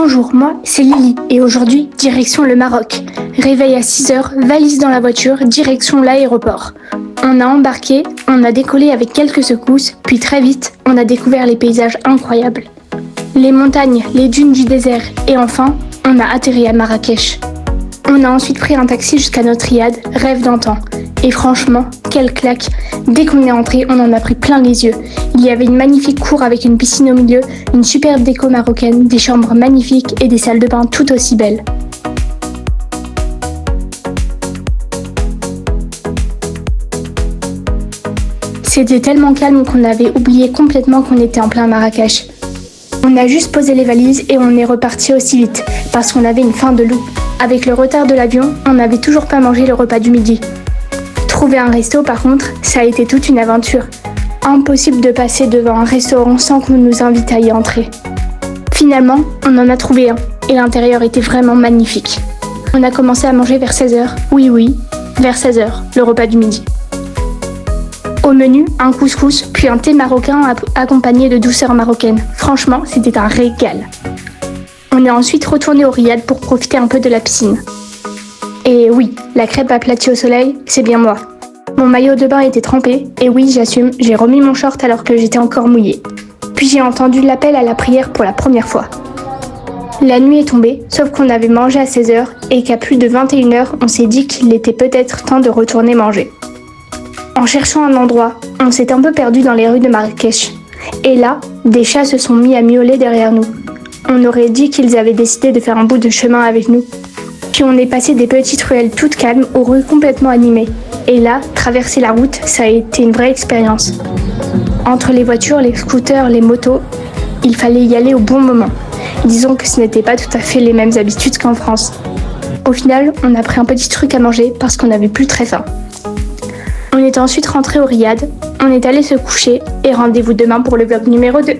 Bonjour, moi c'est Lily et aujourd'hui, direction le Maroc. Réveil à 6h, valise dans la voiture, direction l'aéroport. On a embarqué, on a décollé avec quelques secousses, puis très vite, on a découvert les paysages incroyables. Les montagnes, les dunes du désert et enfin, on a atterri à Marrakech. On a ensuite pris un taxi jusqu'à notre riad, rêve d'antan. Et franchement, quelle claque! Dès qu'on est entré, on en a pris plein les yeux. Il y avait une magnifique cour avec une piscine au milieu, une superbe déco marocaine, des chambres magnifiques et des salles de bain tout aussi belles. C'était tellement calme qu'on avait oublié complètement qu'on était en plein Marrakech. On a juste posé les valises et on est reparti aussi vite, parce qu'on avait une faim de loup. Avec le retard de l'avion, on n'avait toujours pas mangé le repas du midi. Trouver un resto par contre, ça a été toute une aventure. Impossible de passer devant un restaurant sans qu'on nous invite à y entrer. Finalement, on en a trouvé un, et l'intérieur était vraiment magnifique. On a commencé à manger vers 16h, oui, vers 16h, le repas du midi. Au menu, un couscous, puis un thé marocain accompagné de douceurs marocaines. Franchement, c'était un régal. On est ensuite retourné au riad pour profiter un peu de la piscine. Et oui, la crêpe aplatie au soleil, c'est bien moi. Mon maillot de bain était trempé, et oui, j'assume, j'ai remis mon short alors que j'étais encore mouillée. Puis j'ai entendu l'appel à la prière pour la première fois. La nuit est tombée, sauf qu'on avait mangé à 16h et qu'à plus de 21h, on s'est dit qu'il était peut-être temps de retourner manger. En cherchant un endroit, on s'est un peu perdu dans les rues de Marrakech. Et là, des chats se sont mis à miauler derrière nous. On aurait dit qu'ils avaient décidé de faire un bout de chemin avec nous. Puis on est passé des petites ruelles toutes calmes aux rues complètement animées. Et là, traverser la route, ça a été une vraie expérience. Entre les voitures, les scooters, les motos, il fallait y aller au bon moment. Disons que ce n'était pas tout à fait les mêmes habitudes qu'en France. Au final, on a pris un petit truc à manger parce qu'on n'avait plus très faim. On est ensuite rentré au riad, on est allé se coucher et rendez-vous demain pour le vlog numéro 2.